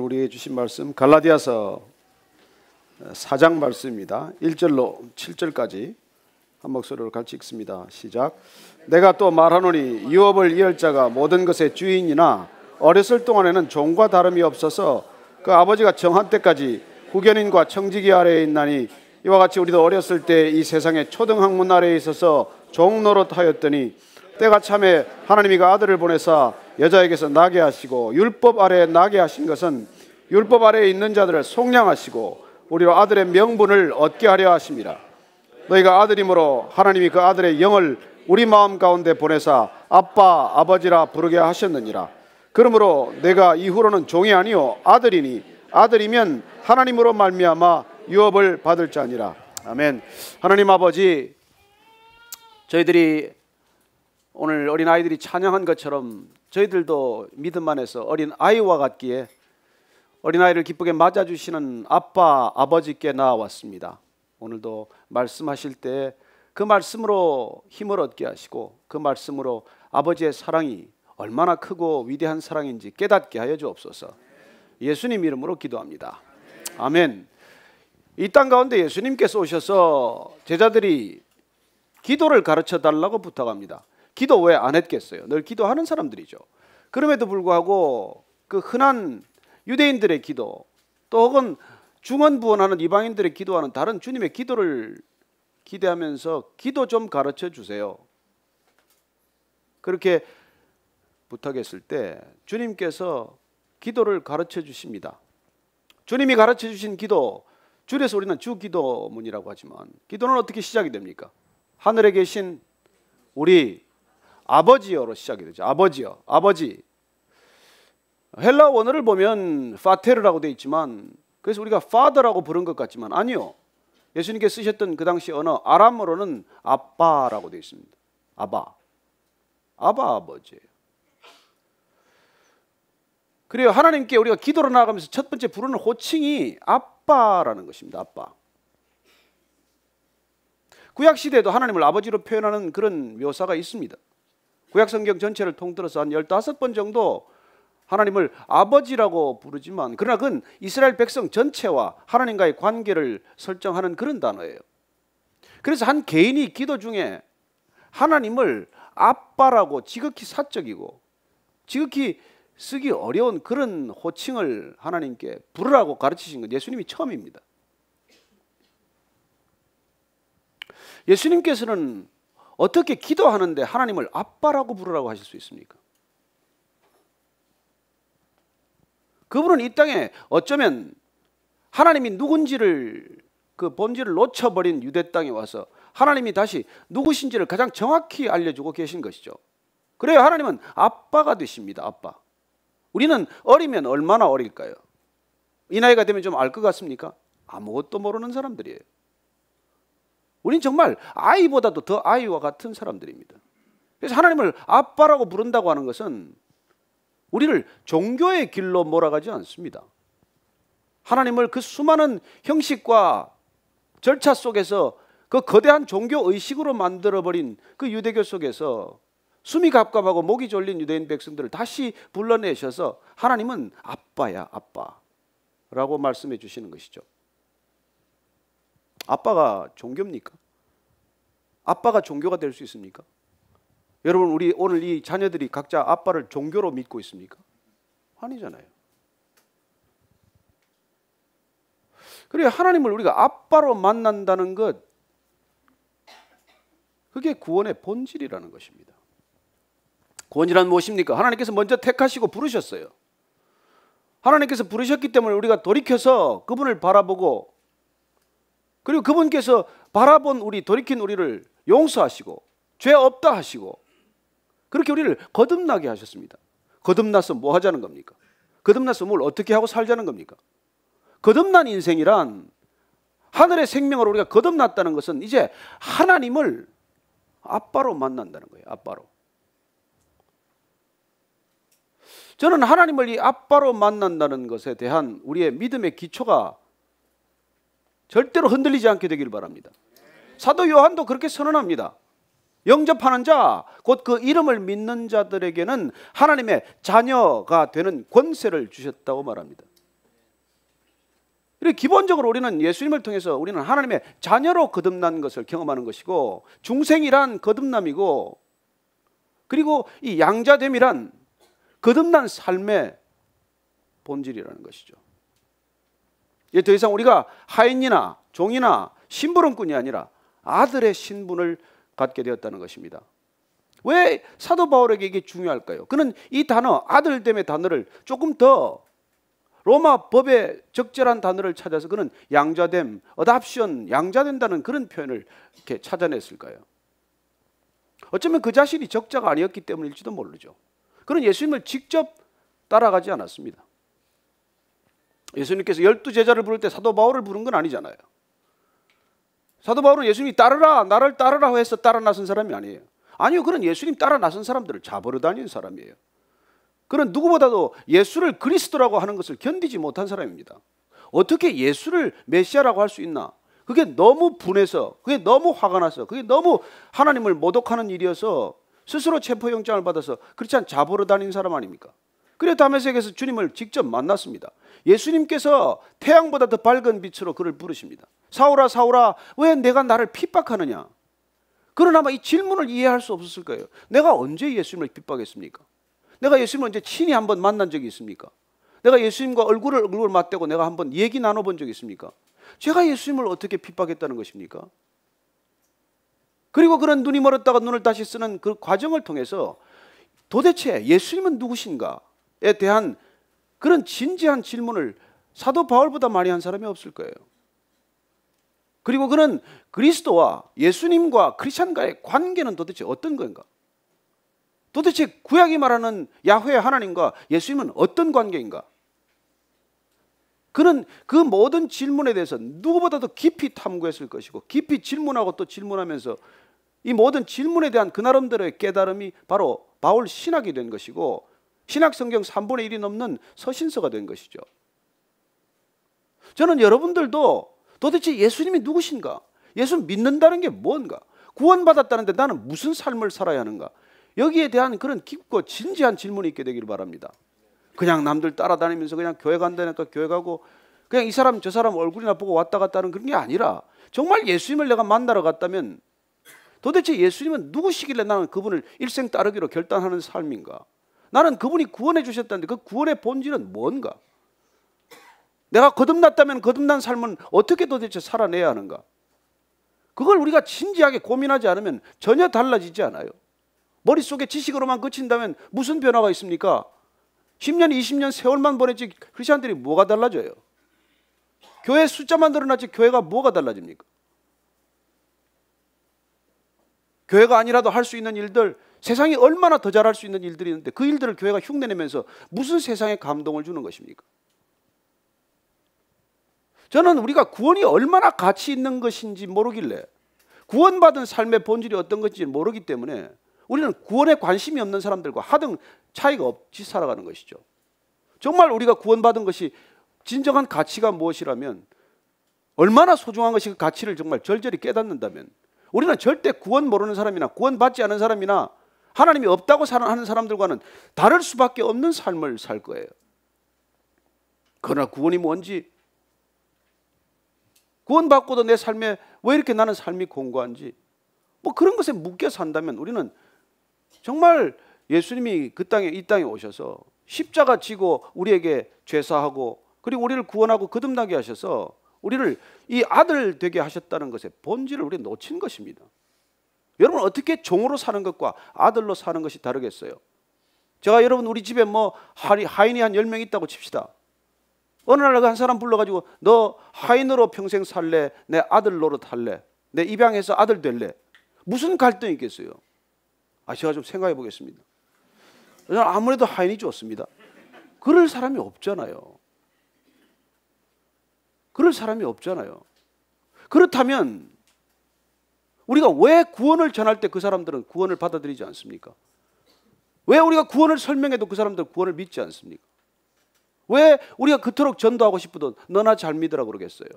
우리에게 주신 말씀 갈라디아서 4장 말씀입니다. 1절로 7절까지 한 목소리로 같이 읽습니다. 시작. 내가 또 말하노니 유업을 이을 자가 모든 것의 주인이나 어렸을 동안에는 종과 다름이 없어서 그 아버지가 정한 때까지 후견인과 청지기 아래에 있나니 이와 같이 우리도 어렸을 때 이 세상의 초등학문 아래에 있어서 종 노릇하였더니 때가 참에 하나님이 그 아들을 보내사 여자에게서 나게 하시고 율법 아래에 나게 하신 것은 율법 아래에 있는 자들을 속량하시고 우리로 아들의 명분을 얻게 하려 하심이라. 너희가 아들이므로 하나님이 그 아들의 영을 우리 마음 가운데 보내사 아빠 아버지라 부르게 하셨느니라. 그러므로 내가 이후로는 종이 아니요 아들이니 아들이면 하나님으로 말미암아 유업을 받을 자니라. 아멘. 하나님 아버지, 저희들이 오늘 어린아이들이 찬양한 것처럼 저희들도 믿음 안에서 어린아이와 같기에 어린아이를 기쁘게 맞아주시는 아빠 아버지께 나와왔습니다. 오늘도 말씀하실 때 그 말씀으로 힘을 얻게 하시고 그 말씀으로 아버지의 사랑이 얼마나 크고 위대한 사랑인지 깨닫게 하여 주옵소서. 예수님 이름으로 기도합니다. 아멘. 이 땅 가운데 예수님께서 오셔서 제자들이 기도를 가르쳐 달라고 부탁합니다. 기도 왜 안 했겠어요? 늘 기도하는 사람들이죠. 그럼에도 불구하고 그 흔한 유대인들의 기도, 또 혹은 중언부언하는 이방인들의 기도와는 다른 주님의 기도를 기대하면서 기도 좀 가르쳐 주세요. 그렇게 부탁했을 때 주님께서 기도를 가르쳐 주십니다. 주님이 가르쳐 주신 기도, 줄여서 우리는 주기도문이라고 하지만 기도는 어떻게 시작이 됩니까? 하늘에 계신 우리 아버지여로 시작이 되죠. 아버지여, 아버지. 헬라 원어를 보면 파테르라고 되어 있지만 그래서 우리가 father라고 부른 것 같지만 아니요. 예수님께 쓰셨던 그 당시 언어 아람어로는 아빠라고 되어 있습니다. 아바. 아바 아버지예요. 그래요. 하나님께 우리가 기도로 나아가면서 첫 번째 부르는 호칭이 아빠라는 것입니다. 아빠. 구약 시대에도 하나님을 아버지로 표현하는 그런 묘사가 있습니다. 구약 성경 전체를 통틀어서 한 15번 정도 하나님을 아버지라고 부르지만 그러나 그건 이스라엘 백성 전체와 하나님과의 관계를 설정하는 그런 단어예요. 그래서 한 개인이 기도 중에 하나님을 아빠라고 지극히 사적이고 지극히 쓰기 어려운 그런 호칭을 하나님께 부르라고 가르치신 건 예수님이 처음입니다. 예수님께서는 어떻게 기도하는데 하나님을 아빠라고 부르라고 하실 수 있습니까? 그분은 이 땅에 어쩌면 하나님이 누군지를 그 본질을 놓쳐버린 유대 땅에 와서 하나님이 다시 누구신지를 가장 정확히 알려주고 계신 것이죠. 그래야 하나님은 아빠가 되십니다. 아빠. 우리는 어리면 얼마나 어릴까요? 이 나이가 되면 좀 알 것 같습니까? 아무것도 모르는 사람들이에요. 우린 정말 아이보다도 더 아이와 같은 사람들입니다. 그래서 하나님을 아빠라고 부른다고 하는 것은 우리를 종교의 길로 몰아가지 않습니다. 하나님을 그 수많은 형식과 절차 속에서 그 거대한 종교 의식으로 만들어버린 그 유대교 속에서 숨이 갑갑하고 목이 졸린 유대인 백성들을 다시 불러내셔서 하나님은 아빠야 아빠라고 말씀해 주시는 것이죠. 아빠가 종교입니까? 아빠가 종교가 될 수 있습니까? 여러분, 우리 오늘 이 자녀들이 각자 아빠를 종교로 믿고 있습니까? 아니잖아요. 그래 하나님을 우리가 아빠로 만난다는 것, 그게 구원의 본질이라는 것입니다. 구원이란 무엇입니까? 하나님께서 먼저 택하시고 부르셨어요. 하나님께서 부르셨기 때문에 우리가 돌이켜서 그분을 바라보고 그리고 그분께서 바라본 우리, 돌이킨 우리를 용서하시고 죄 없다 하시고 그렇게 우리를 거듭나게 하셨습니다. 거듭나서 뭐 하자는 겁니까? 거듭나서 뭘 어떻게 하고 살자는 겁니까? 거듭난 인생이란 하늘의 생명으로 우리가 거듭났다는 것은 이제 하나님을 아빠로 만난다는 거예요. 아빠로. 저는 하나님을 이 아빠로 만난다는 것에 대한 우리의 믿음의 기초가 절대로 흔들리지 않게 되기를 바랍니다. 사도 요한도 그렇게 선언합니다. 영접하는 자, 곧 그 이름을 믿는 자들에게는 하나님의 자녀가 되는 권세를 주셨다고 말합니다. 그리고 기본적으로 우리는 예수님을 통해서 우리는 하나님의 자녀로 거듭난 것을 경험하는 것이고, 중생이란 거듭남이고, 그리고 이 양자됨이란 거듭난 삶의 본질이라는 것이죠. 이제 더 이상 우리가 하인이나 종이나 심부름꾼이 아니라 아들의 신분을 갖게 되었다는 것입니다. 왜 사도 바울에게 이게 중요할까요? 그는 이 단어, 아들됨의 단어를 조금 더 로마 법의 적절한 단어를 찾아서 그는 양자됨, 어답션, 양자된다는 그런 표현을 이렇게 찾아냈을까요? 어쩌면 그 자신이 적자가 아니었기 때문일지도 모르죠. 그는 예수님을 직접 따라가지 않았습니다. 예수님께서 12제자를 부를 때 사도 바울을 부른 건 아니잖아요. 사도 바울은 예수님이 따르라, 나를 따르라 해서 따라 나선 사람이 아니에요. 아니요, 그는 예수님 따라 나선 사람들을 잡으러 다니는 사람이에요. 그는 누구보다도 예수를 그리스도라고 하는 것을 견디지 못한 사람입니다. 어떻게 예수를 메시아라고 할 수 있나? 그게 너무 분해서, 그게 너무 화가 나서, 그게 너무 하나님을 모독하는 일이어서 스스로 체포영장을 받아서 크리스찬 잡으러 다니는 사람 아닙니까? 그래서 다메섹에서 주님을 직접 만났습니다. 예수님께서 태양보다 더 밝은 빛으로 그를 부르십니다. 사울아, 사울아, 왜 내가 나를 핍박하느냐? 그러나 아마 이 질문을 이해할 수 없었을 거예요. 내가 언제 예수님을 핍박했습니까? 내가 예수님을 언제 친히 한번 만난 적이 있습니까? 내가 예수님과 얼굴을 맞대고 내가 한번 얘기 나눠본 적이 있습니까? 제가 예수님을 어떻게 핍박했다는 것입니까? 그리고 그런 눈이 멀었다가 눈을 다시 쓰는 그 과정을 통해서 도대체 예수님은 누구신가에 대한 그런 진지한 질문을 사도 바울보다 많이 한 사람이 없을 거예요. 그리고 그는 그리스도와 예수님과 크리스찬과의 관계는 도대체 어떤 건가? 도대체 구약이 말하는 야훼 하나님과 예수님은 어떤 관계인가? 그는 그 모든 질문에 대해서 누구보다도 깊이 탐구했을 것이고, 깊이 질문하고 또 질문하면서 이 모든 질문에 대한 그 나름대로의 깨달음이 바로 바울 신학이 된 것이고, 신학 성경 3분의 1이 넘는 서신서가 된 것이죠. 저는 여러분들도 도대체 예수님이 누구신가? 예수 믿는다는 게 뭔가? 구원받았다는데 나는 무슨 삶을 살아야 하는가? 여기에 대한 그런 깊고 진지한 질문이 있게 되기를 바랍니다. 그냥 남들 따라다니면서 그냥 교회 간다니까 교회 가고, 그냥 이 사람 저 사람 얼굴이나 보고 왔다 갔다 하는 그런 게 아니라, 정말 예수님을 내가 만나러 갔다면 도대체 예수님은 누구시길래 나는 그분을 일생 따르기로 결단하는 삶인가? 나는 그분이 구원해 주셨다는데 그 구원의 본질은 뭔가? 내가 거듭났다면 거듭난 삶은 어떻게 도대체 살아내야 하는가? 그걸 우리가 진지하게 고민하지 않으면 전혀 달라지지 않아요. 머릿속에 지식으로만 그친다면 무슨 변화가 있습니까? 10년, 20년 세월만 보냈지 크리스천들이 뭐가 달라져요? 교회 숫자만 늘어났지 교회가 뭐가 달라집니까? 교회가 아니라도 할 수 있는 일들, 세상이 얼마나 더 잘할 수 있는 일들이 있는데 그 일들을 교회가 흉내내면서 무슨 세상에 감동을 주는 것입니까? 저는 우리가 구원이 얼마나 가치 있는 것인지 모르길래, 구원받은 삶의 본질이 어떤 것인지 모르기 때문에 우리는 구원에 관심이 없는 사람들과 하등 차이가 없이 살아가는 것이죠. 정말 우리가 구원받은 것이 진정한 가치가 무엇이라면, 얼마나 소중한 것이 그 가치를 정말 절절히 깨닫는다면 우리는 절대 구원 모르는 사람이나 구원받지 않은 사람이나 하나님이 없다고 하는 사람들과는 다를 수밖에 없는 삶을 살 거예요. 그러나 구원이 뭔지, 구원받고도 내 삶에 왜 이렇게 나는 삶이 공고한지, 뭐 그런 것에 묶여 산다면 우리는 정말 예수님이 이 땅에 오셔서 십자가 지고 우리에게 죄사하고 그리고 우리를 구원하고 거듭나게 하셔서 우리를 이 아들 되게 하셨다는 것의 본질을 우리가 놓친 것입니다. 여러분, 어떻게 종으로 사는 것과 아들로 사는 것이 다르겠어요? 제가 여러분 우리 집에 뭐 하인이 한 10명 있다고 칩시다. 어느 날 한 사람 불러가지고 너 하인으로 평생 살래? 내 아들 노릇 할래? 내 입양해서 아들 될래? 무슨 갈등이 있겠어요? 제가 좀 생각해 보겠습니다. 저는 아무래도 하인이 좋습니다. 그럴 사람이 없잖아요. 그럴 사람이 없잖아요. 그렇다면 우리가 왜 구원을 전할 때 그 사람들은 구원을 받아들이지 않습니까? 왜 우리가 구원을 설명해도 그 사람들은 구원을 믿지 않습니까? 왜 우리가 그토록 전도하고 싶어도 너나 잘 믿으라고 그러겠어요?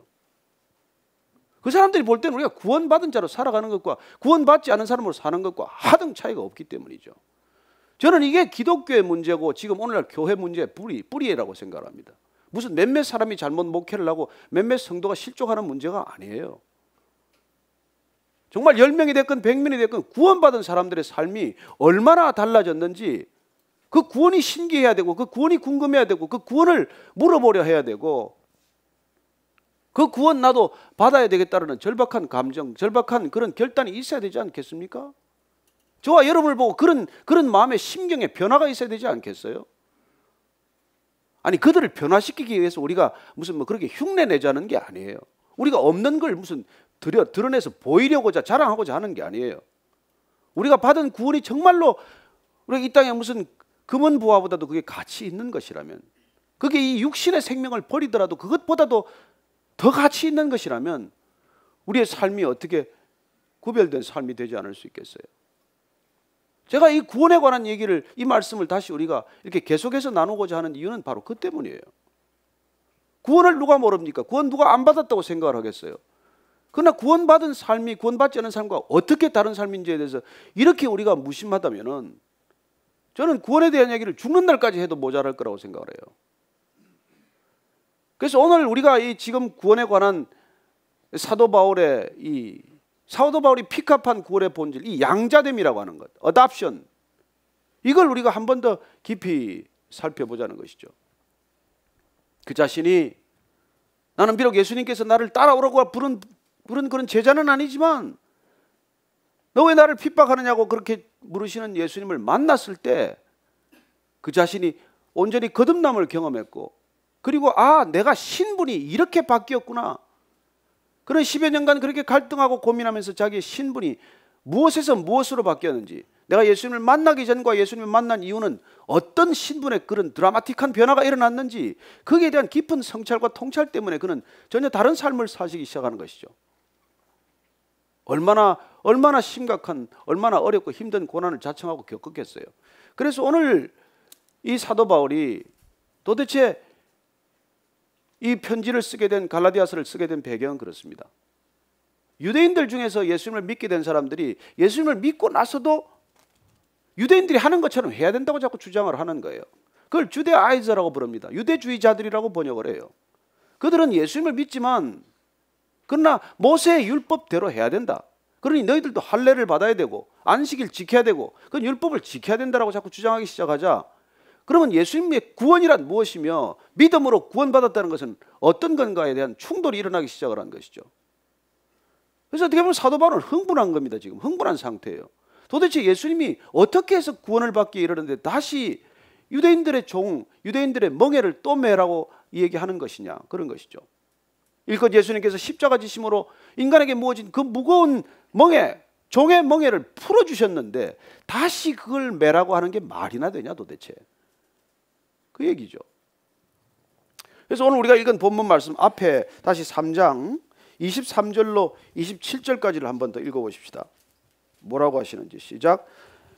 그 사람들이 볼 때는 우리가 구원받은 자로 살아가는 것과 구원받지 않은 사람으로 사는 것과 하등 차이가 없기 때문이죠. 저는 이게 기독교의 문제고 지금 오늘날 교회 문제의 뿌리라고 생각합니다. 무슨 몇몇 사람이 잘못 목회를 하고 몇몇 성도가 실족하는 문제가 아니에요. 정말 10명이 됐건 100명이 됐건 구원받은 사람들의 삶이 얼마나 달라졌는지 그 구원이 신기해야 되고 그 구원이 궁금해야 되고 그 구원을 물어보려 해야 되고 그 구원 나도 받아야 되겠다는 절박한 감정, 절박한 그런 결단이 있어야 되지 않겠습니까? 저와 여러분을 보고 그런 마음의 심경의 변화가 있어야 되지 않겠어요? 아니 그들을 변화시키기 위해서 우리가 무슨 뭐 그렇게 흉내 내자는 게 아니에요. 우리가 없는 걸 무슨 드러내서 보이려고자 자랑하고자 하는 게 아니에요. 우리가 받은 구원이 정말로 우리가 이 땅에 무슨 금은 부화보다도 그게 가치 있는 것이라면, 그게 이 육신의 생명을 버리더라도 그것보다도 더 가치 있는 것이라면 우리의 삶이 어떻게 구별된 삶이 되지 않을 수 있겠어요? 제가 이 구원에 관한 얘기를, 이 말씀을 다시 우리가 이렇게 계속해서 나누고자 하는 이유는 바로 그 때문이에요. 구원을 누가 모릅니까? 구원 누가 안 받았다고 생각을 하겠어요? 그러나 구원받은 삶이 구원받지 않은 삶과 어떻게 다른 삶인지에 대해서 이렇게 우리가 무심하다면은 저는 구원에 대한 얘기를 죽는 날까지 해도 모자랄 거라고 생각을 해요. 그래서 오늘 우리가 이 지금 구원에 관한 사도 바울이 픽업한 구원의 본질, 이 양자됨이라고 하는 것, 어답션, 이걸 우리가 한 번 더 깊이 살펴보자는 것이죠. 그 자신이 나는 비록 예수님께서 나를 따라오라고 부른 그런 제자는 아니지만 너 왜 나를 핍박하느냐고 그렇게 물으시는 예수님을 만났을 때 그 자신이 온전히 거듭남을 경험했고, 그리고 내가 신분이 이렇게 바뀌었구나. 그런 10여 년간 그렇게 갈등하고 고민하면서 자기의 신분이 무엇에서 무엇으로 바뀌었는지, 내가 예수님을 만나기 전과 예수님을 만난 이유는 어떤 신분의 그런 드라마틱한 변화가 일어났는지, 거기에 대한 깊은 성찰과 통찰 때문에 그는 전혀 다른 삶을 사시기 시작하는 것이죠. 얼마나 심각한, 얼마나 어렵고 힘든 고난을 자청하고 겪었겠어요. 그래서 오늘 이 사도 바울이 도대체 이 편지를 쓰게 된, 갈라디아서를 쓰게 된 배경은 그렇습니다. 유대인들 중에서 예수님을 믿게 된 사람들이 예수님을 믿고 나서도 유대인들이 하는 것처럼 해야 된다고 자꾸 주장을 하는 거예요. 그걸 주데아이저라고 부릅니다. 유대주의자들이라고 번역을 해요. 그들은 예수님을 믿지만 그러나 모세의 율법대로 해야 된다. 그러니 너희들도 할례를 받아야 되고 안식일 지켜야 되고 그 율법을 지켜야 된다라고 자꾸 주장하기 시작하자, 그러면 예수님의 구원이란 무엇이며 믿음으로 구원받았다는 것은 어떤 건가에 대한 충돌이 일어나기 시작을 한 것이죠. 그래서 어떻게 보면 사도 바울은 흥분한 겁니다. 지금 흥분한 상태예요. 도대체 예수님이 어떻게 해서 구원을 받기에 이르는데 다시 유대인들의 유대인들의 멍에를 또 매라고 얘기하는 것이냐, 그런 것이죠. 일껏 예수님께서 십자가 지심으로 인간에게 무어진 그 무거운 종의 멍에를 풀어주셨는데 다시 그걸 매라고 하는 게 말이나 되냐 도대체, 그 얘기죠. 그래서 오늘 우리가 읽은 본문 말씀 앞에 다시 3장 23절로 27절까지를 한 번 더 읽어보십시다. 뭐라고 하시는지 시작.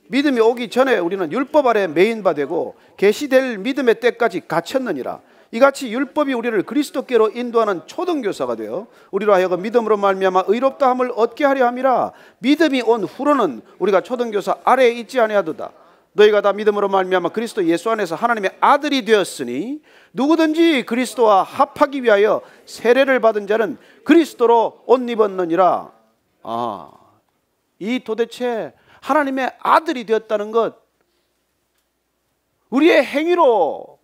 믿음이 오기 전에 우리는 율법 아래 매인 바 되고 계시될 믿음의 때까지 갇혔느니라. 이같이 율법이 우리를 그리스도께로 인도하는 초등교사가 되어 우리로 하여금 믿음으로 말미암아 의롭다함을 얻게 하려 함이라. 믿음이 온 후로는 우리가 초등교사 아래에 있지 아니하도다. 너희가 다 믿음으로 말미암아 그리스도 예수 안에서 하나님의 아들이 되었으니 누구든지 그리스도와 합하기 위하여 세례를 받은 자는 그리스도로 옷 입었느니라. 이 도대체 하나님의 아들이 되었다는 것, 우리의 행위로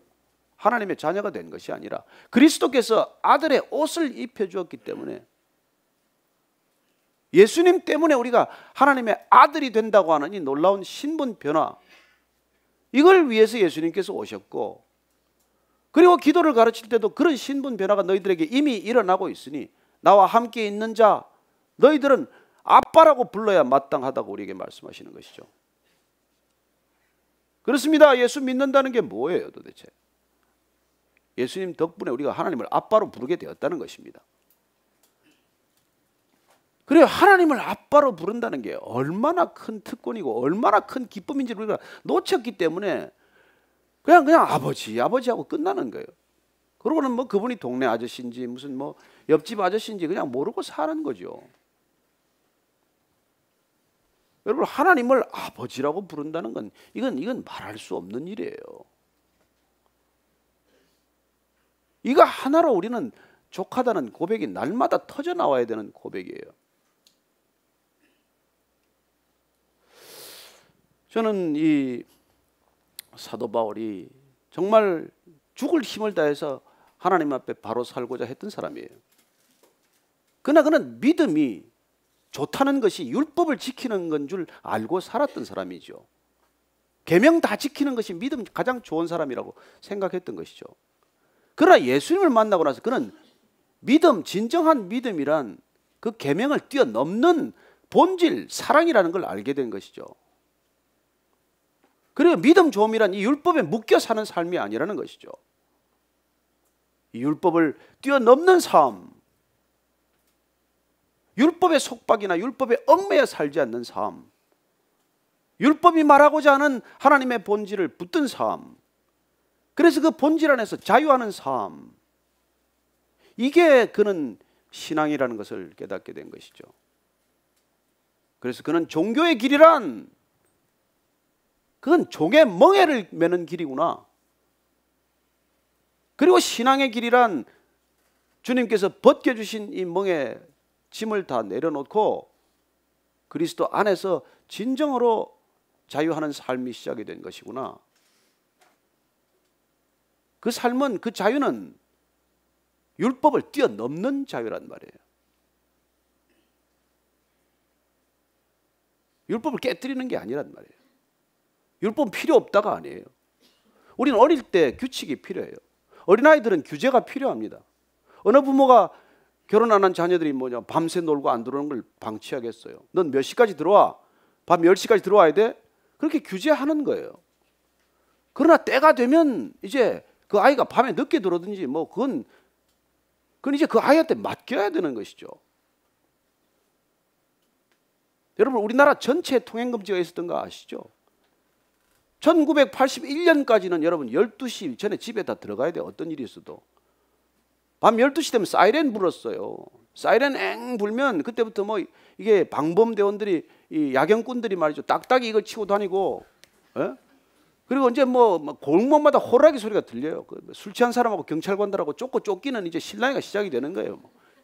하나님의 자녀가 된 것이 아니라 그리스도께서 아들의 옷을 입혀주었기 때문에, 예수님 때문에 우리가 하나님의 아들이 된다고 하는 이 놀라운 신분 변화, 이걸 위해서 예수님께서 오셨고, 그리고 기도를 가르칠 때도 그런 신분 변화가 너희들에게 이미 일어나고 있으니 나와 함께 있는 자 너희들은 아빠라고 불러야 마땅하다고 우리에게 말씀하시는 것이죠. 그렇습니다. 예수 믿는다는 게 뭐예요 도대체? 예수님 덕분에 우리가 하나님을 아빠로 부르게 되었다는 것입니다. 그래요. 하나님을 아빠로 부른다는 게 얼마나 큰 특권이고 얼마나 큰 기쁨인지를 우리가 놓쳤기 때문에 그냥 아버지하고 끝나는 거예요. 그러고는 뭐 그분이 동네 아저씨인지 무슨 뭐 옆집 아저씨인지 그냥 모르고 사는 거죠. 여러분, 하나님을 아버지라고 부른다는 건 이건 말할 수 없는 일이에요. 이거 하나로 우리는 족하다는 고백이 날마다 터져 나와야 되는 고백이에요. 저는 이 사도 바울이 정말 죽을 힘을 다해서 하나님 앞에 바로 살고자 했던 사람이에요. 그러나 그는 믿음이 좋다는 것이 율법을 지키는 건 줄 알고 살았던 사람이죠. 계명 다 지키는 것이 믿음 가장 좋은 사람이라고 생각했던 것이죠. 그러나 예수님을 만나고 나서 그는 믿음, 진정한 믿음이란 그 계명을 뛰어넘는 본질, 사랑이라는 걸 알게 된 것이죠. 그리고 믿음 좋음이란 이 율법에 묶여 사는 삶이 아니라는 것이죠. 이 율법을 뛰어넘는 삶, 율법의 속박이나 율법에 얽매여 살지 않는 삶, 율법이 말하고자 하는 하나님의 본질을 붙든 삶, 그래서 그 본질 안에서 자유하는 삶, 이게 그는 신앙이라는 것을 깨닫게 된 것이죠. 그래서 그는 종교의 길이란 그건 종의 멍에를 매는 길이구나. 그리고 신앙의 길이란 주님께서 벗겨주신 이 멍에 짐을 다 내려놓고 그리스도 안에서 진정으로 자유하는 삶이 시작이 된 것이구나. 그 삶은, 그 자유는 율법을 뛰어넘는 자유란 말이에요. 율법을 깨뜨리는 게 아니란 말이에요. 율법은 필요 없다가 아니에요. 우리는 어릴 때 규칙이 필요해요. 어린아이들은 규제가 필요합니다. 어느 부모가 결혼 안 한 자녀들이 밤새 놀고 안 들어오는 걸 방치하겠어요. 넌 몇 시까지 들어와? 밤 10시까지 들어와야 돼? 그렇게 규제하는 거예요. 그러나 때가 되면 이제 그 아이가 밤에 늦게 들어오든지 그건 이제 그 아이한테 맡겨야 되는 것이죠. 여러분, 우리나라 전체에 통행금지가 있었던 거 아시죠? 1981년까지는 여러분 12시 전에 집에 다 들어가야 돼요. 어떤 일이 있어도. 밤 12시 되면 사이렌 불었어요. 사이렌 엥 불면 그때부터 이게 방범대원들이, 이 야경꾼들이 말이죠, 딱딱이 이걸 치고 다니고, 예? 그리고 이제 골목마다 호랑이 소리가 들려요. 술 취한 사람하고 경찰관들하고 쫓기는 이제 실랑이가 시작이 되는 거예요.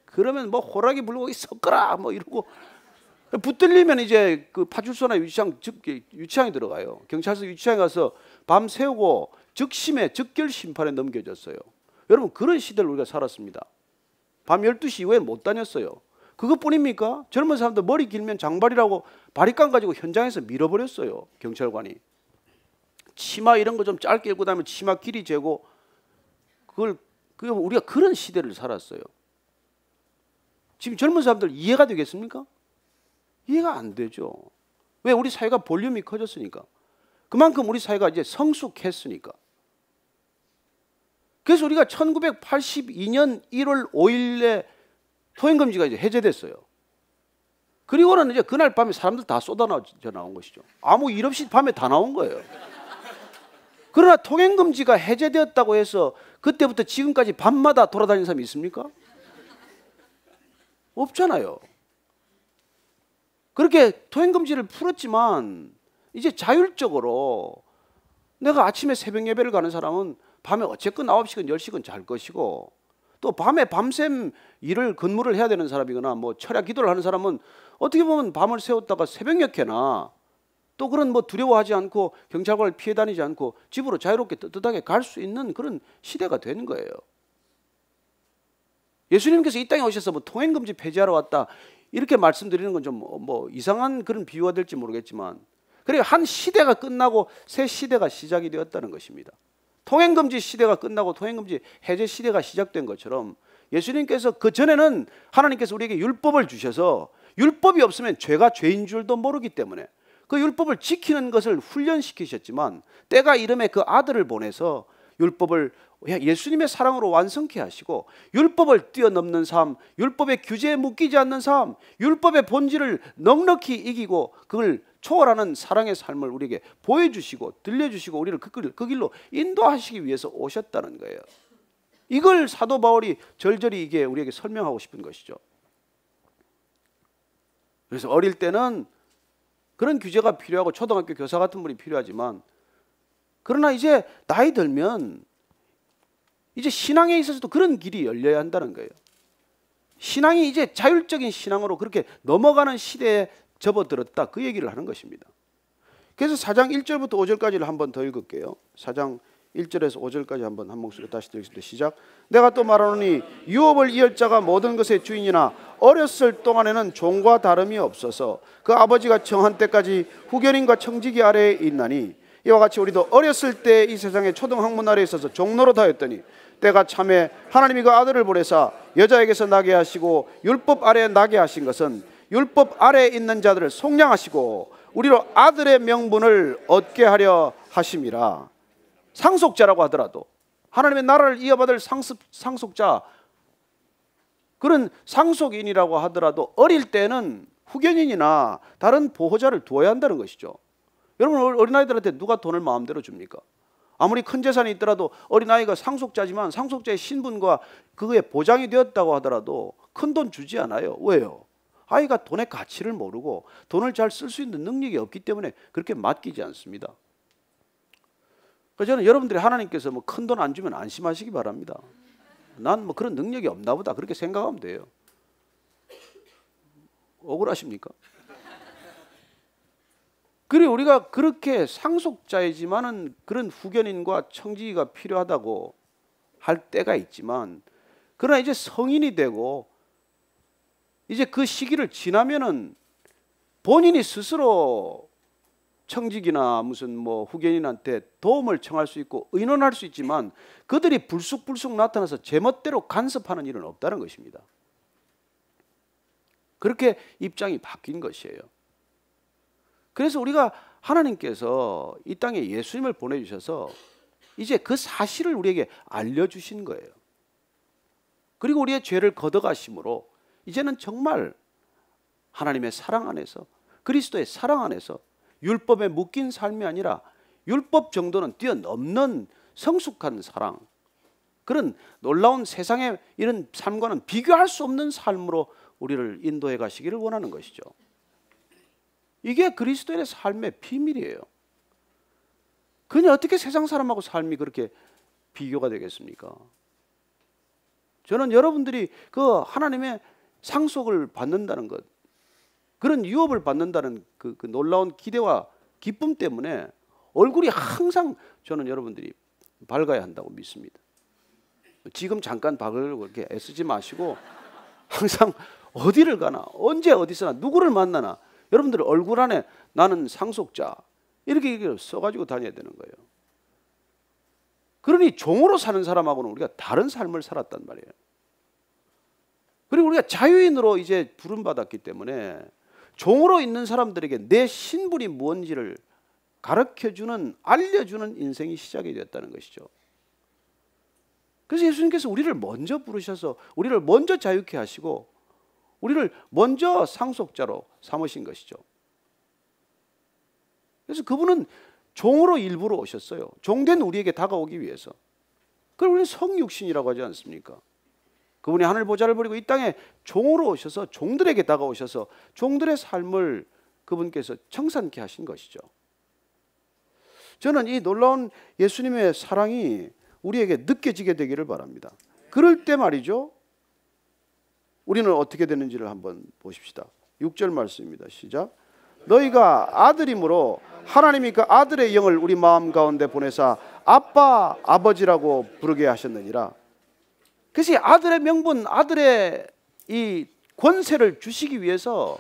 그러면 호랑이 불고 섞어라 이러고, 붙들리면 이제 그 파출소나 유치장에 들어가요. 경찰서 유치장에 가서 밤 새우고 즉심에 즉결 심판에 넘겨졌어요. 여러분, 그런 시대를 우리가 살았습니다. 밤 12시 이후에 못 다녔어요. 그것뿐입니까? 젊은 사람들 머리 길면 장발이라고 바리깡 가지고 현장에서 밀어버렸어요. 경찰관이. 치마 이런 거 좀 짧게 입고 다니면 치마 길이 재고, 우리가 그런 시대를 살았어요. 지금 젊은 사람들 이해가 되겠습니까? 이해가 안 되죠. 왜? 우리 사회가 볼륨이 커졌으니까. 그만큼 우리 사회가 이제 성숙했으니까. 그래서 우리가 1982년 1월 5일에 통행금지가 이제 해제됐어요. 그리고는 이제 그날 밤에 사람들 다 쏟아져 나온 것이죠. 아무 일 없이 밤에 다 나온 거예요. 그러나 통행금지가 해제되었다고 해서 그때부터 지금까지 밤마다 돌아다니는 사람이 있습니까? 없잖아요. 그렇게 통행금지를 풀었지만 이제 자율적으로 내가 아침에 새벽 예배를 가는 사람은 밤에 어쨌건 9시건 10시건 잘 것이고, 또 밤에 밤샘 근무를 해야 되는 사람이거나 철야 기도를 하는 사람은 어떻게 보면 밤을 새웠다가 새벽녘에나 또 그런 두려워하지 않고 경찰관을 피해 다니지 않고 집으로 자유롭게 떳떳하게 갈 수 있는 그런 시대가 된 거예요. 예수님께서 이 땅에 오셔서 통행금지 폐지하러 왔다 이렇게 말씀드리는 건 좀 이상한 그런 비유가 될지 모르겠지만, 그리고 한 시대가 끝나고 새 시대가 시작이 되었다는 것입니다. 통행금지 시대가 끝나고 통행금지 해제 시대가 시작된 것처럼 예수님께서 그 전에는 하나님께서 우리에게 율법을 주셔서 율법이 없으면 죄가 죄인 줄도 모르기 때문에 그 율법을 지키는 것을 훈련시키셨지만, 때가 이름에 그 아들을 보내서 율법을 예수님의 사랑으로 완성케 하시고 율법을 뛰어넘는 삶, 율법의 규제에 묶이지 않는 삶, 율법의 본질을 넉넉히 이기고 그걸 초월하는 사랑의 삶을 우리에게 보여주시고 들려주시고 우리를 그 길로 인도하시기 위해서 오셨다는 거예요. 이걸 사도 바울이 절절히 이게 우리에게 설명하고 싶은 것이죠. 그래서 어릴 때는 그런 규제가 필요하고 초등학교 교사 같은 분이 필요하지만, 그러나 이제 나이 들면 이제 신앙에 있어서도 그런 길이 열려야 한다는 거예요. 신앙이 이제 자율적인 신앙으로 그렇게 넘어가는 시대에 접어들었다, 그 얘기를 하는 것입니다. 그래서 4장 1절부터 5절까지를 한번 더 읽을게요. 4장 1절에서 5절까지 한번 한 목소리로 다시 드리겠습니다. 시작. 내가 또 말하노니 유업을 이을 자가 모든 것의 주인이나 어렸을 동안에는 종과 다름이 없어서 그 아버지가 정한 때까지 후견인과 청지기 아래에 있나니 이와 같이 우리도 어렸을 때 이 세상의 초등학문 아래에 있어서 종노릇하였더니 때가 참에 하나님이 그 아들을 보내사 여자에게서 나게 하시고 율법 아래에 나게 하신 것은 율법 아래에 있는 자들을 속량하시고 우리로 아들의 명분을 얻게 하려 하심이라. 상속자라고 하더라도, 하나님의 나라를 이어받을 상속자, 그런 상속인이라고 하더라도 어릴 때는 후견인이나 다른 보호자를 두어야 한다는 것이죠. 여러분, 어린아이들한테 누가 돈을 마음대로 줍니까? 아무리 큰 재산이 있더라도 어린아이가 상속자지만 상속자의 신분과 그거에 보장이 되었다고 하더라도 큰 돈 주지 않아요. 왜요? 아이가 돈의 가치를 모르고 돈을 잘 쓸 수 있는 능력이 없기 때문에 그렇게 맡기지 않습니다. 그래서 저는 여러분들이 하나님께서 뭐 큰 돈 안 주면 안심하시기 바랍니다. 난 뭐 그런 능력이 없나 보다, 그렇게 생각하면 돼요. 억울하십니까? 그리고 우리가 그렇게 상속자이지만은 그런 후견인과 청지기가 필요하다고 할 때가 있지만, 그러나 이제 성인이 되고 이제 그 시기를 지나면은 본인이 스스로 청지기나 무슨 뭐 후견인한테 도움을 청할 수 있고 의논할 수 있지만 그들이 불쑥불쑥 나타나서 제멋대로 간섭하는 일은 없다는 것입니다. 그렇게 입장이 바뀐 것이에요. 그래서 우리가 하나님께서 이 땅에 예수님을 보내주셔서 이제 그 사실을 우리에게 알려주신 거예요. 그리고 우리의 죄를 걷어가심으로 이제는 정말 하나님의 사랑 안에서, 그리스도의 사랑 안에서 율법에 묶인 삶이 아니라 율법 정도는 뛰어넘는 성숙한 사랑, 그런 놀라운 세상의 이런 삶과는 비교할 수 없는 삶으로 우리를 인도해 가시기를 원하는 것이죠. 이게 그리스도인의 삶의 비밀이에요. 그냥 어떻게 세상 사람하고 삶이 그렇게 비교가 되겠습니까? 저는 여러분들이 그 하나님의 상속을 받는다는 것, 그런 유업을 받는다는 그 놀라운 기대와 기쁨 때문에 얼굴이 항상 저는 여러분들이 밝아야 한다고 믿습니다. 지금 잠깐 밝으려고 그렇게 애쓰지 마시고 항상 어디를 가나, 언제 어디서나 누구를 만나나 여러분들 얼굴 안에 나는 상속자 이렇게 써가지고 다녀야 되는 거예요. 그러니 종으로 사는 사람하고는 우리가 다른 삶을 살았단 말이에요. 그리고 우리가 자유인으로 이제 부름받았기 때문에 종으로 있는 사람들에게 내 신분이 무엇인지를 가르쳐주는, 알려주는 인생이 시작이 됐다는 것이죠. 그래서 예수님께서 우리를 먼저 부르셔서 우리를 먼저 자유케 하시고 우리를 먼저 상속자로 삼으신 것이죠. 그래서 그분은 종으로 일부러 오셨어요. 종된 우리에게 다가오기 위해서. 그걸 우리는 성육신이라고 하지 않습니까? 그분이 하늘 보좌를 버리고 이 땅에 종으로 오셔서 종들에게 다가오셔서 종들의 삶을 그분께서 청산케 하신 것이죠. 저는 이 놀라운 예수님의 사랑이 우리에게 느껴지게 되기를 바랍니다. 그럴 때 말이죠, 우리는 어떻게 되는지를 한번 보십시다. 6절 말씀입니다. 시작. 너희가 아들이므로 하나님이 그 아들의 영을 우리 마음 가운데 보내사 아빠 아버지라고 부르게 하셨느니라. 그것이 아들의 명분, 아들의 이 권세를 주시기 위해서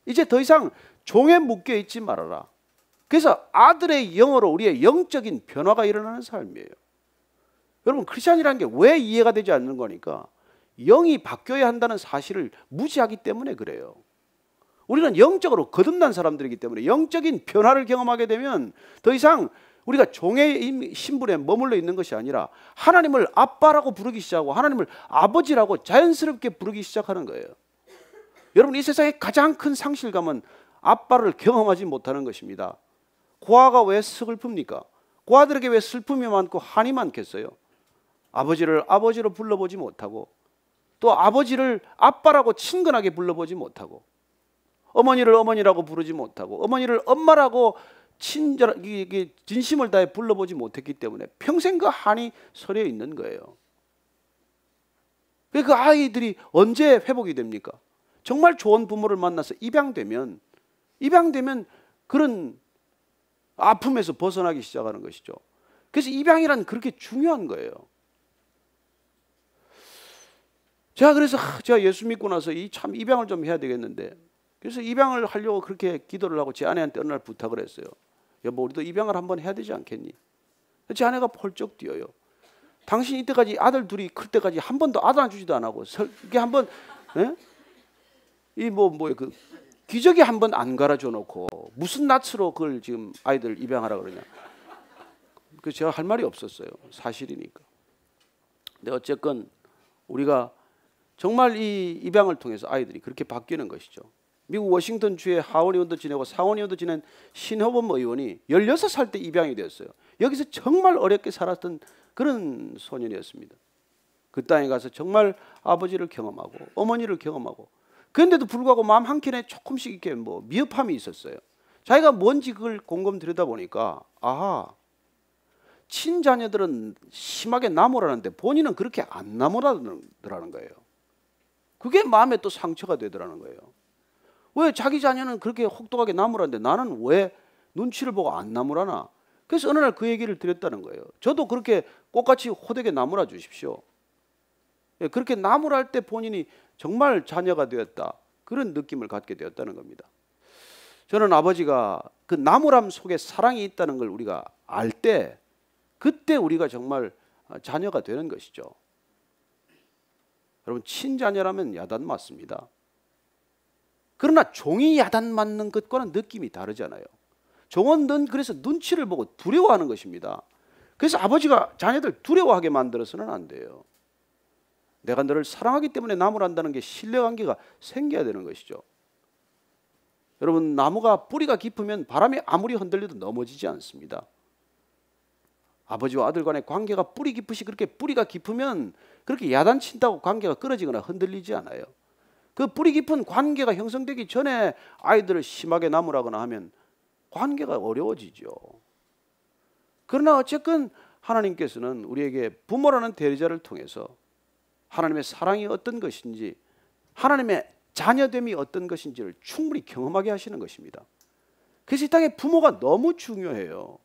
이제 더 이상 종에 묶여 있지 말아라. 그래서 아들의 영으로 우리의 영적인 변화가 일어나는 삶이에요. 여러분, 크리스찬이라는 게 왜 이해가 되지 않는 거니까 영이 바뀌어야 한다는 사실을 무시하기 때문에 그래요. 우리는 영적으로 거듭난 사람들이기 때문에 영적인 변화를 경험하게 되면 더 이상 우리가 종의 신분에 머물러 있는 것이 아니라 하나님을 아빠라고 부르기 시작하고 하나님을 아버지라고 자연스럽게 부르기 시작하는 거예요. 여러분, 이 세상의 가장 큰 상실감은 아빠를 경험하지 못하는 것입니다. 고아가 왜 슬픕니까? 고아들에게 왜 슬픔이 많고 한이 많겠어요? 아버지를 아버지로 불러보지 못하고 또 아버지를 아빠라고 친근하게 불러보지 못하고 어머니를 어머니라고 부르지 못하고 어머니를 엄마라고 친절 이게 진심을 다해 불러보지 못했기 때문에 평생 그 한이 서려 있는 거예요. 그 아이들이 언제 회복이 됩니까? 정말 좋은 부모를 만나서 입양되면 그런 아픔에서 벗어나기 시작하는 것이죠. 그래서 입양이란 그렇게 중요한 거예요. 그래서 제가 예수 믿고 나서 참 입양을 좀 해야 되겠는데, 그래서 입양을 하려고 그렇게 기도를 하고 제 아내한테 어느 날 부탁을 했어요. 여보, 우리도 입양을 한번 해야 되지 않겠니? 제 아내가 펄쩍 뛰어요. 당신 이때까지 아들 둘이 클 때까지 한 번도 아들 안 주지도 안 하고 이게 한번 그 기저귀 한 번 안 갈아줘 놓고 무슨 낯으로 그걸 지금 아이들 입양하라 그러냐. 그 제가 할 말이 없었어요. 사실이니까. 근데 어쨌건 우리가 정말 이 입양을 통해서 아이들이 그렇게 바뀌는 것이죠. 미국 워싱턴 주에 하원 의원도 지내고 상원 의원도 지낸 신호범 의원이 16살 때 입양이 되었어요. 여기서 정말 어렵게 살았던 그런 소년이었습니다. 그 땅에 가서 정말 아버지를 경험하고 어머니를 경험하고, 그런데도 불구하고 마음 한켠에 조금씩 이렇게 미흡함이 있었어요. 자기가 뭔지 그걸 곰곰 들여다보니까 친자녀들은 심하게 나무라는데 본인은 그렇게 안 나무라더라는 거예요. 그게 마음에 또 상처가 되더라는 거예요. 왜 자기 자녀는 그렇게 혹독하게 나무라는데 나는 왜 눈치를 보고 안 나무라나? 그래서 어느 날 그 얘기를 드렸다는 거예요. 저도 그렇게 꽃같이 호되게 나무라 주십시오. 그렇게 나무랄 때 본인이 정말 자녀가 되었다, 그런 느낌을 갖게 되었다는 겁니다. 저는 아버지가 그 나무람 속에 사랑이 있다는 걸 우리가 알 때, 그때 우리가 정말 자녀가 되는 것이죠. 여러분, 친자녀라면 야단 맞습니다. 그러나 종이 야단 맞는 것과는 느낌이 다르잖아요. 종은 그래서 눈치를 보고 두려워하는 것입니다. 그래서 아버지가 자녀들 두려워하게 만들어서는 안 돼요. 내가 너를 사랑하기 때문에 나무란다는 게 신뢰관계가 생겨야 되는 것이죠. 여러분, 나무가 뿌리가 깊으면 바람이 아무리 흔들려도 넘어지지 않습니다. 아버지와 아들 간의 관계가 뿌리 깊으시 그렇게 뿌리가 깊으면 그렇게 야단친다고 관계가 끊어지거나 흔들리지 않아요. 그 뿌리 깊은 관계가 형성되기 전에 아이들을 심하게 나무라거나 하면 관계가 어려워지죠. 그러나 어쨌건 하나님께서는 우리에게 부모라는 대리자를 통해서 하나님의 사랑이 어떤 것인지, 하나님의 자녀됨이 어떤 것인지를 충분히 경험하게 하시는 것입니다. 그래서 이 땅에 부모가 너무 중요해요.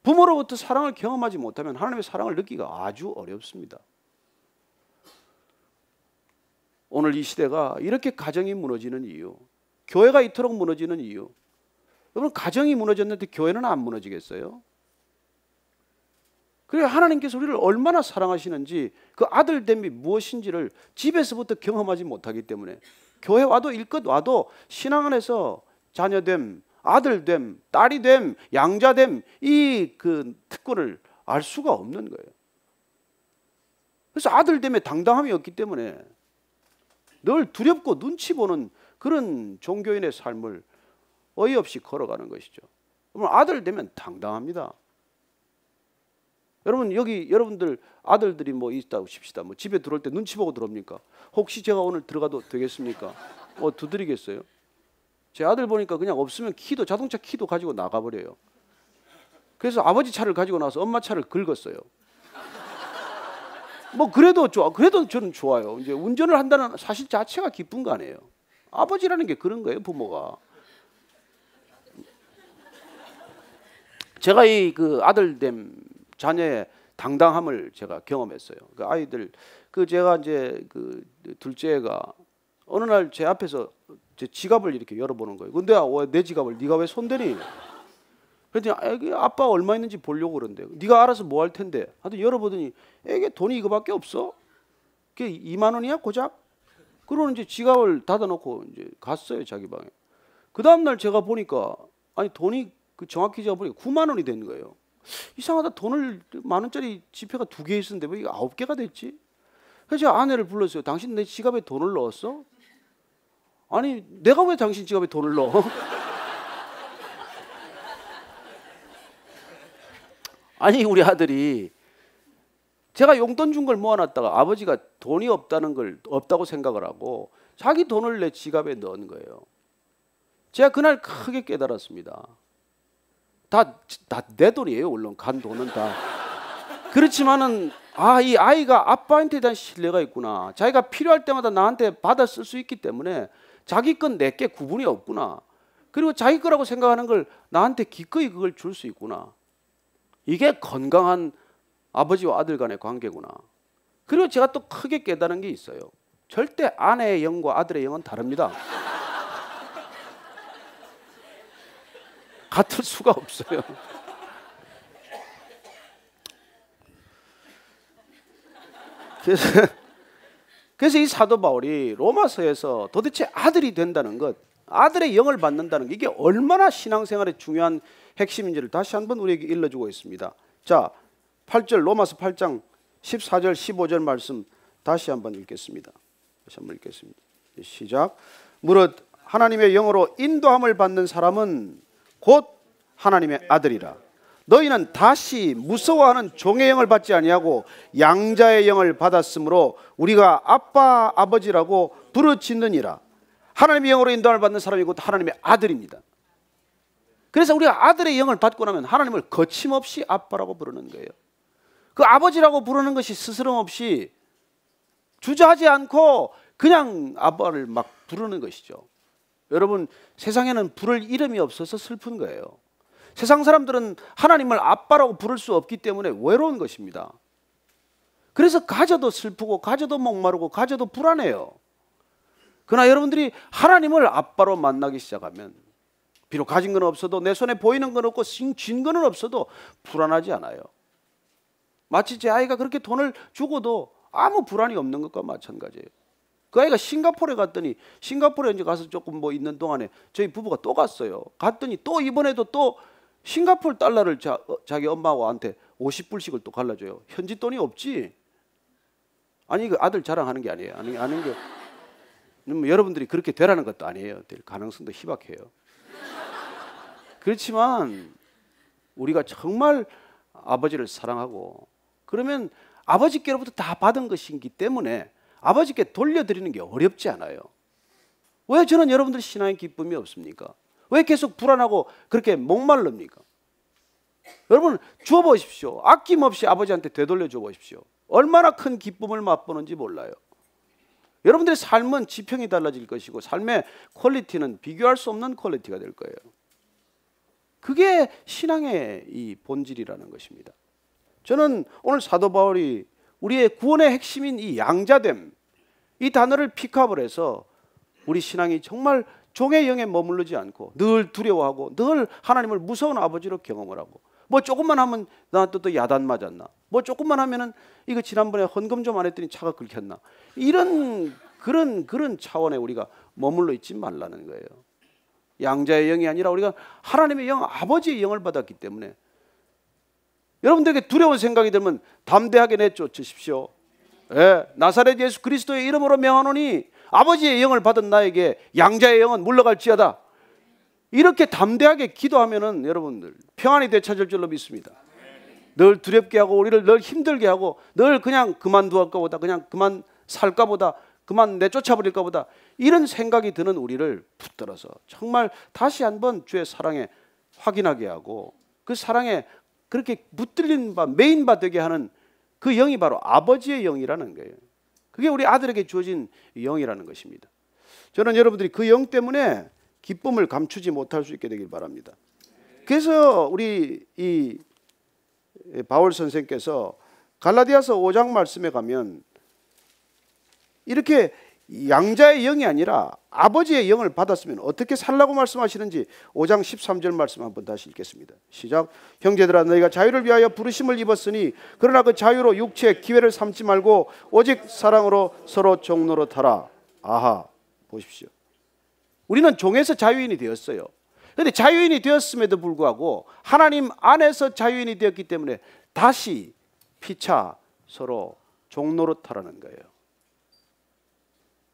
부모로부터 사랑을 경험하지 못하면 하나님의 사랑을 느끼기가 아주 어렵습니다. 오늘 이 시대가 이렇게 가정이 무너지는 이유, 교회가 이토록 무너지는 이유, 여러분, 가정이 무너졌는데 교회는 안 무너지겠어요? 그래, 하나님께서 우리를 얼마나 사랑하시는지, 그 아들됨이 무엇인지를 집에서부터 경험하지 못하기 때문에 교회 와도 일껏 와도 신앙 안에서 자녀됨, 아들됨, 딸이됨, 양자됨, 이 그 특권을 알 수가 없는 거예요. 그래서 아들됨에 당당함이 없기 때문에 늘 두렵고 눈치 보는 그런 종교인의 삶을 어이없이 걸어가는 것이죠. 여러분, 아들 되면 당당합니다. 여러분, 여기 여러분들 아들들이 있다고 칩시다. 집에 들어올 때 눈치 보고 들어옵니까? 혹시 제가 오늘 들어가도 되겠습니까? 두드리겠어요? 제 아들 보니까 그냥 없으면 자동차 키도 가지고 나가버려요. 그래서 아버지 차를 가지고 나서 엄마 차를 긁었어요. 그래도 저는 좋아요. 이제 운전을 한다는 사실 자체가 기쁜 거 아니에요. 아버지라는 게 그런 거예요, 부모가. 제가 그 아들됨, 자녀의 당당함을 제가 경험했어요. 그 아이들, 제가 이제 그 둘째가 어느 날 제 앞에서 제 지갑을 이렇게 열어보는 거예요. 근데 내 지갑을 네가 왜 손대니? 그랬더니 아빠 얼마 있는지 보려고 그런대요. 네가 알아서 뭐 할 텐데. 하여튼 열어보더니 이게 돈이 이거밖에 없어. 그게 2만 원이야 고작? 그러고 이제 지갑을 닫아놓고 이제 갔어요, 자기 방에. 그 다음날 제가 보니까 돈이 정확히 제가 보니까 9만 원이 된 거예요. 이상하다, 돈을 1만 원짜리 지폐가 2개 있었는데 왜 이게 9개가 됐지? 그래서 제가 아내를 불렀어요. 당신 내 지갑에 돈을 넣었어? 아니, 내가 왜 당신 지갑에 돈을 넣어? 아니, 우리 아들이 제가 용돈 준 걸 모아놨다가 아버지가 돈이 없다고 생각을 하고 자기 돈을 내 지갑에 넣은 거예요. 제가 그날 크게 깨달았습니다. 다 내 돈이에요. 물론 간 돈은 다. 그렇지만은 이 아이가 아빠한테 대한 신뢰가 있구나. 자기가 필요할 때마다 나한테 받아 쓸 수 있기 때문에 자기 건 내게 구분이 없구나. 그리고 자기 거라고 생각하는 걸 나한테 기꺼이 그걸 줄 수 있구나. 이게 건강한 아버지와 아들 간의 관계구나. 그리고 제가 또 크게 깨달은 게 있어요. 절대 아내의 영과 아들의 영은 다릅니다. 같을 수가 없어요. 그래서 이 사도 바울이 로마서에서 도대체 아들이 된다는 것, 아들의 영을 받는다는 게 이게 얼마나 신앙생활에 중요한 핵심인지를 다시 한번 우리에게 일러주고 있습니다. 자, 8절 로마서 8장 14절 15절 말씀 다시 한번 읽겠습니다. 다시 한번 읽겠습니다. 시작. 무릇 하나님의 영으로 인도함을 받는 사람은 곧 하나님의 아들이라. 너희는 다시 무서워하는 종의 영을 받지 아니하고 양자의 영을 받았으므로 우리가 아빠 아버지라고 부르짖느니라. 하나님의 영으로 인도함을 받는 사람이 곧 하나님의 아들입니다. 그래서 우리가 아들의 영을 받고 나면 하나님을 거침없이 아빠라고 부르는 거예요. 그 아버지라고 부르는 것이 스스럼 없이 주저하지 않고 그냥 아빠를 막 부르는 것이죠. 여러분, 세상에는 부를 이름이 없어서 슬픈 거예요. 세상 사람들은 하나님을 아빠라고 부를 수 없기 때문에 외로운 것입니다. 그래서 가져도 슬프고 가져도 목마르고 가져도 불안해요. 그러나 여러분들이 하나님을 아빠로 만나기 시작하면 비록 가진 건 없어도 내 손에 보이는 건 없고 쥔 거는 없어도 불안하지 않아요. 마치 제 아이가 그렇게 돈을 주고도 아무 불안이 없는 것과 마찬가지예요. 그 아이가 싱가포르에 갔더니 싱가포르에 이제 가서 조금 뭐 있는 동안에 저희 부부가 또 갔어요. 갔더니 또 이번에도 또 싱가포르 달러를 자기 엄마한테 50불씩을 또 갈라줘요. 현지 돈이 없지. 아니 이거 아들 자랑하는 게 아니에요. 아는 게 여러분들이 그렇게 되라는 것도 아니에요. 될 가능성도 희박해요. 그렇지만 우리가 정말 아버지를 사랑하고 그러면 아버지께로부터 다 받은 것이기 때문에 아버지께 돌려드리는 게 어렵지 않아요. 왜 저는 여러분들 신앙의 기쁨이 없습니까? 왜 계속 불안하고 그렇게 목말릅니까? 여러분 주어보십시오. 아낌없이 아버지한테 되돌려 줘보십시오. 얼마나 큰 기쁨을 맛보는지 몰라요. 여러분들의 삶은 지평이 달라질 것이고 삶의 퀄리티는 비교할 수 없는 퀄리티가 될 거예요. 그게 신앙의 이 본질이라는 것입니다. 저는 오늘 사도 바울이 우리의 구원의 핵심인 이 양자됨, 이 단어를 픽업을 해서 우리 신앙이 정말 종의 영에 머무르지 않고 늘 두려워하고 늘 하나님을 무서운 아버지로 경험을 하고 뭐 조금만 하면 나한테 또 야단 맞았나, 뭐 조금만 하면은 이거 지난번에 헌금 좀 안 했더니 차가 긁혔나, 이런 그런 차원에 우리가 머물러 있지 말라는 거예요. 양자의 영이 아니라 우리가 하나님의 영, 아버지의 영을 받았기 때문에 여러분들에게 두려운 생각이 들면 담대하게 내쫓으십시오. 나사렛 예수 그리스도의 이름으로 명하노니 아버지의 영을 받은 나에게 양자의 영은 물러갈지어다. 이렇게 담대하게 기도하면은 여러분들 평안이 되찾을 줄로 믿습니다. 늘 두렵게 하고 우리를 늘 힘들게 하고 늘 그냥 그만두었까 보다, 그냥 그만 살까 보다, 그만 내쫓아 버릴까 보다, 이런 생각이 드는 우리를 붙들어서 정말 다시 한번 주의 사랑에 확인하게 하고 그 사랑에 그렇게 붙들린 바, 메인 바 되게 하는 그 영이 바로 아버지의 영이라는 거예요. 그게 우리 아들에게 주어진 영이라는 것입니다. 저는 여러분들이 그 영 때문에 기쁨을 감추지 못할 수 있게 되길 바랍니다. 그래서 우리 이 바울 선생께서 갈라디아서 5장 말씀에 가면 이렇게 양자의 영이 아니라 아버지의 영을 받았으면 어떻게 살라고 말씀하시는지 5장 13절 말씀 한번 다시 읽겠습니다. 시작. 형제들아, 너희가 자유를 위하여 부르심을 입었으니 그러나 그 자유로 육체의 기회를 삼지 말고 오직 사랑으로 서로 종로로 타라. 아하, 보십시오. 우리는 종에서 자유인이 되었어요. 그런데 자유인이 되었음에도 불구하고 하나님 안에서 자유인이 되었기 때문에 다시 피차 서로 종로로 타라는 거예요.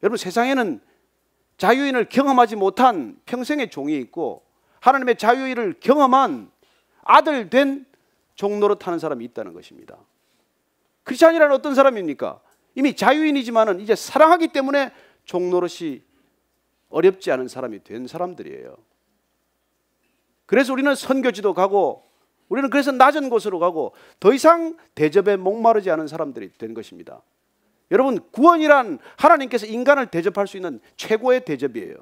여러분, 세상에는 자유인을 경험하지 못한 평생의 종이 있고 하나님의 자유인을 경험한 아들 된 종로로 타는 사람이 있다는 것입니다. 크리스찬이라는 어떤 사람입니까? 이미 자유인이지만은 이제 사랑하기 때문에 종로릇이 어렵지 않은 사람이 된 사람들이에요. 그래서 우리는 선교지도 가고 우리는 그래서 낮은 곳으로 가고 더 이상 대접에 목마르지 않은 사람들이 된 것입니다. 여러분, 구원이란 하나님께서 인간을 대접할 수 있는 최고의 대접이에요.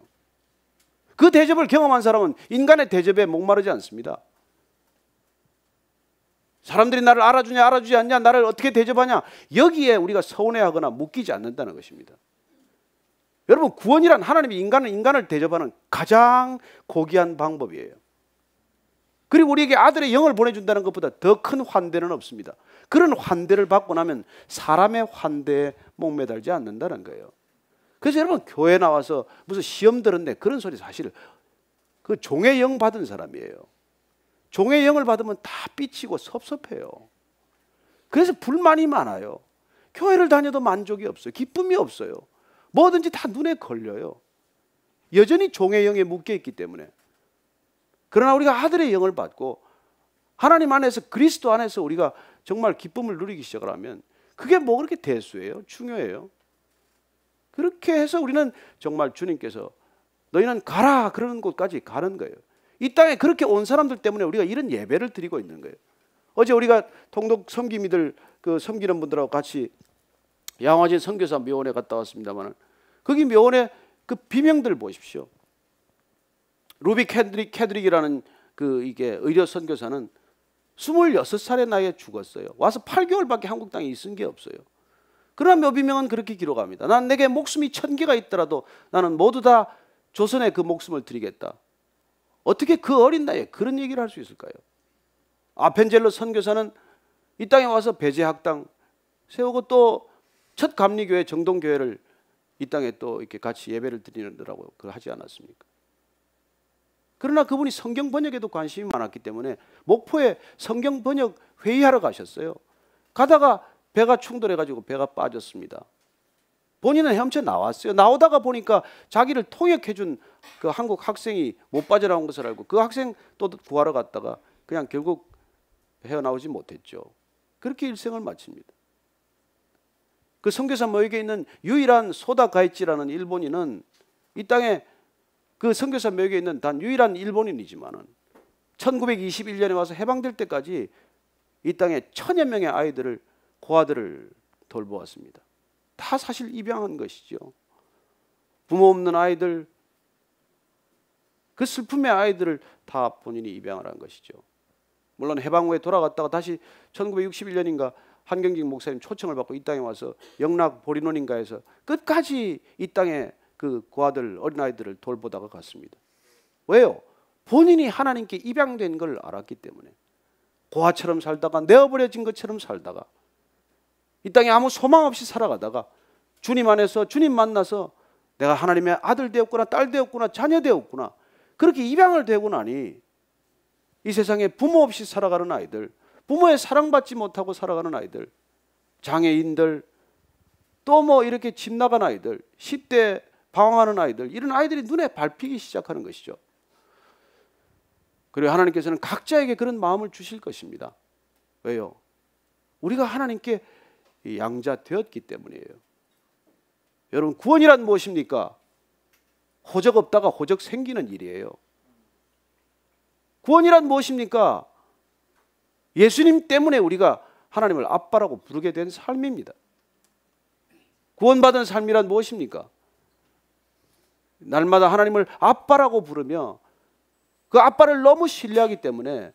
그 대접을 경험한 사람은 인간의 대접에 목마르지 않습니다. 사람들이 나를 알아주냐 알아주지 않냐, 나를 어떻게 대접하냐, 여기에 우리가 서운해하거나 묶이지 않는다는 것입니다. 여러분, 구원이란 하나님이 인간을 대접하는 가장 고귀한 방법이에요. 그리고 우리에게 아들의 영을 보내준다는 것보다 더 큰 환대는 없습니다. 그런 환대를 받고 나면 사람의 환대에 목매달지 않는다는 거예요. 그래서 여러분, 교회 나와서 무슨 시험 들었네 그런 소리 사실 그 종의 영 받은 사람이에요. 종의 영을 받으면 다 삐치고 섭섭해요. 그래서 불만이 많아요. 교회를 다녀도 만족이 없어요. 기쁨이 없어요. 뭐든지 다 눈에 걸려요. 여전히 종의 영에 묶여있기 때문에. 그러나 우리가 아들의 영을 받고 하나님 안에서, 그리스도 안에서 우리가 정말 기쁨을 누리기 시작을 하면 그게 뭐 그렇게 대수예요? 중요해요. 그렇게 해서 우리는 정말 주님께서 너희는 가라 그러는 곳까지 가는 거예요. 이 땅에 그렇게 온 사람들 때문에 우리가 이런 예배를 드리고 있는 거예요. 어제 우리가 통독 섬김이들 그 섬기는 분들하고 같이 양화진 선교사 묘원에 갔다 왔습니다만, 거기 묘원에 그 비명들 보십시오. 루비 캐드릭이라는 그 이게 의료 선교사는 26살의 나이에 죽었어요. 와서 8개월밖에 한국 땅에 있은 게 없어요. 그러나 묘비명은 그렇게 기록합니다. 난 내게 목숨이 1000개가 있더라도 나는 모두 다 조선에 그 목숨을 드리겠다. 어떻게 그 어린 나이에 그런 얘기를 할 수 있을까요? 아펜젤로 선교사는 이 땅에 와서 배제학당 세우고 또 첫 감리교회 정동교회를 이 땅에 또 이렇게 같이 예배를 드리느라고 하지 않았습니까? 그러나 그분이 성경 번역에도 관심이 많았기 때문에 목포에 성경 번역 회의하러 가셨어요. 가다가 배가 충돌해가지고 배가 빠졌습니다. 본인은 헤엄쳐 나왔어요. 나오다가 보니까 자기를 통역해준 그 한국 학생이 못 빠져나온 것을 알고 그 학생 또 구하러 갔다가 그냥 결국 헤어나오지 못했죠. 그렇게 일생을 마칩니다. 그 선교사 모역에 있는 유일한 소다 가이치라는 일본인은 이 땅에 그 선교사 묘역에 있는 단 유일한 일본인이지만은 1921년에 와서 해방될 때까지 이 땅에 1000여 명의 아이들을, 고아들을 돌보았습니다. 다 사실 입양한 것이죠. 부모 없는 아이들, 그 슬픔의 아이들을 다 본인이 입양을 한 것이죠. 물론 해방 후에 돌아갔다가 다시 1961년인가 한경직 목사님 초청을 받고 이 땅에 와서 영락 보리논인가에서 끝까지 이 땅에 그 고아들, 어린아이들을 돌보다가 갔습니다. 왜요? 본인이 하나님께 입양된 걸 알았기 때문에. 고아처럼 살다가 내어버려진 것처럼 살다가 이 땅에 아무 소망 없이 살아가다가 주님 안에서 주님 만나서 내가 하나님의 아들 되었구나, 딸 되었구나, 자녀 되었구나, 그렇게 입양을 되고 나니 이 세상에 부모 없이 살아가는 아이들, 부모의 사랑받지 못하고 살아가는 아이들, 장애인들, 또 뭐 이렇게 집 나간 아이들, 10대 방황하는 아이들, 이런 아이들이 눈에 밟히기 시작하는 것이죠. 그리고 하나님께서는 각자에게 그런 마음을 주실 것입니다. 왜요? 우리가 하나님께 양자 되었기 때문이에요. 여러분, 구원이란 무엇입니까? 호적 없다가 호적 생기는 일이에요. 구원이란 무엇입니까? 예수님 때문에 우리가 하나님을 아빠라고 부르게 된 삶입니다. 구원받은 삶이란 무엇입니까? 날마다 하나님을 아빠라고 부르며 그 아빠를 너무 신뢰하기 때문에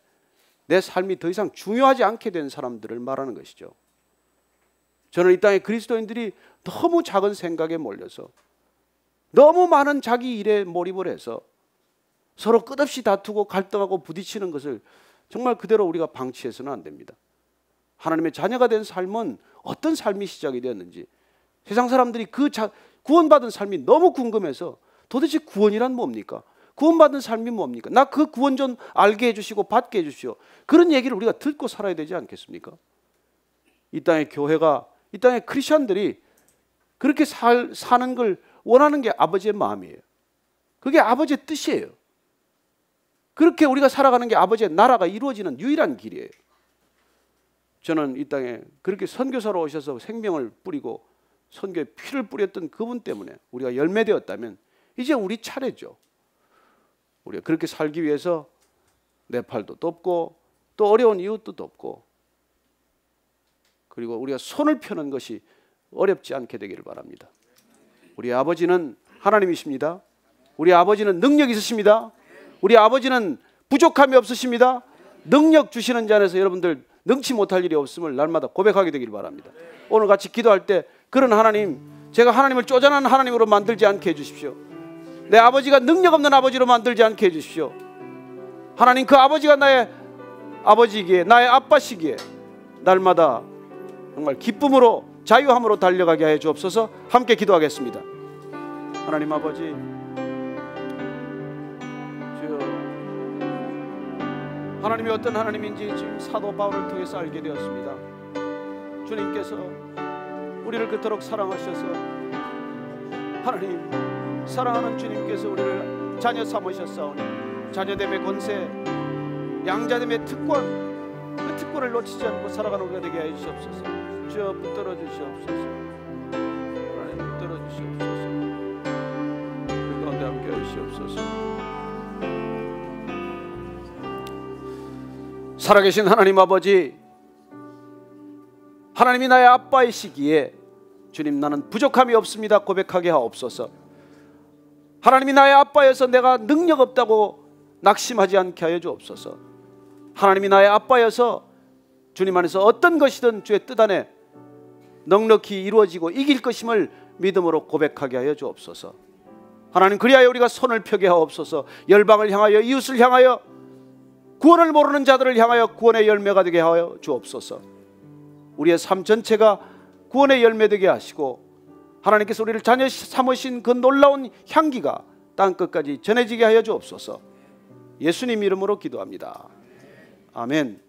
내 삶이 더 이상 중요하지 않게 된 사람들을 말하는 것이죠. 저는 이 땅의 그리스도인들이 너무 작은 생각에 몰려서 너무 많은 자기 일에 몰입을 해서 서로 끝없이 다투고 갈등하고 부딪히는 것을 정말 그대로 우리가 방치해서는 안 됩니다. 하나님의 자녀가 된 삶은 어떤 삶이 시작이 되었는지, 세상 사람들이 구원받은 삶이 너무 궁금해서 도대체 구원이란 뭡니까? 구원받은 삶이 뭡니까? 나 그 구원 좀 알게 해주시고 받게 해주시오. 그런 얘기를 우리가 듣고 살아야 되지 않겠습니까? 이 땅의 교회가, 이 땅의 크리스천들이 그렇게 사는 걸 원하는 게 아버지의 마음이에요. 그게 아버지의 뜻이에요. 그렇게 우리가 살아가는 게 아버지의 나라가 이루어지는 유일한 길이에요. 저는 이 땅에 그렇게 선교사로 오셔서 생명을 뿌리고 선교에 피를 뿌렸던 그분 때문에 우리가 열매되었다면 이제 우리 차례죠. 우리가 그렇게 살기 위해서 네팔도 돕고 또 어려운 이웃도 돕고, 그리고 우리가 손을 펴는 것이 어렵지 않게 되기를 바랍니다. 우리 아버지는 하나님이십니다. 우리 아버지는 능력이 있으십니다. 우리 아버지는 부족함이 없으십니다. 능력 주시는 자 안에서 여러분들 능치 못할 일이 없음을 날마다 고백하게 되기를 바랍니다. 오늘 같이 기도할 때 그런 하나님, 제가 하나님을 쪼잔한 하나님으로 만들지 않게 해주십시오. 내 아버지가 능력 없는 아버지로 만들지 않게 해주십시오. 하나님, 그 아버지가 나의 아버지이기에, 나의 아빠시기에 날마다 정말 기쁨으로 자유함으로 달려가게 해 주옵소서. 함께 기도하겠습니다. 하나님 아버지, 주여, 하나님이 어떤 하나님인지 지금 사도 바울을 통해서 알게 되었습니다. 주님께서 우리를 그토록 사랑하셔서, 하나님 사랑하는 주님께서 우리를 자녀 삼으셨사오니 자녀됨의 권세, 양자됨의 특권, 그 특권을 놓치지 않고 살아가는 우리가 되게 해 주시옵소서. 주여 붙들어 주시옵소서. 하나님 붙들어 주시옵소서. 우리 가운데 함께 하시옵소서. 살아계신 하나님 아버지, 하나님이 나의 아빠이시기에 주님, 나는 부족함이 없습니다 고백하게 하옵소서. 하나님이 나의 아빠여서 내가 능력 없다고 낙심하지 않게 하여 주옵소서. 하나님이 나의 아빠여서 주님 안에서 어떤 것이든 주의 뜻 안에 넉넉히 이루어지고 이길 것임을 믿음으로 고백하게 하여 주옵소서. 하나님, 그리하여 우리가 손을 펴게 하옵소서. 열방을 향하여, 이웃을 향하여, 구원을 모르는 자들을 향하여 구원의 열매가 되게 하여 주옵소서. 우리의 삶 전체가 구원의 열매 되게 하시고, 하나님께서 우리를 자녀 삼으신 그 놀라운 향기가 땅끝까지 전해지게 하여 주옵소서. 예수님 이름으로 기도합니다. 아멘.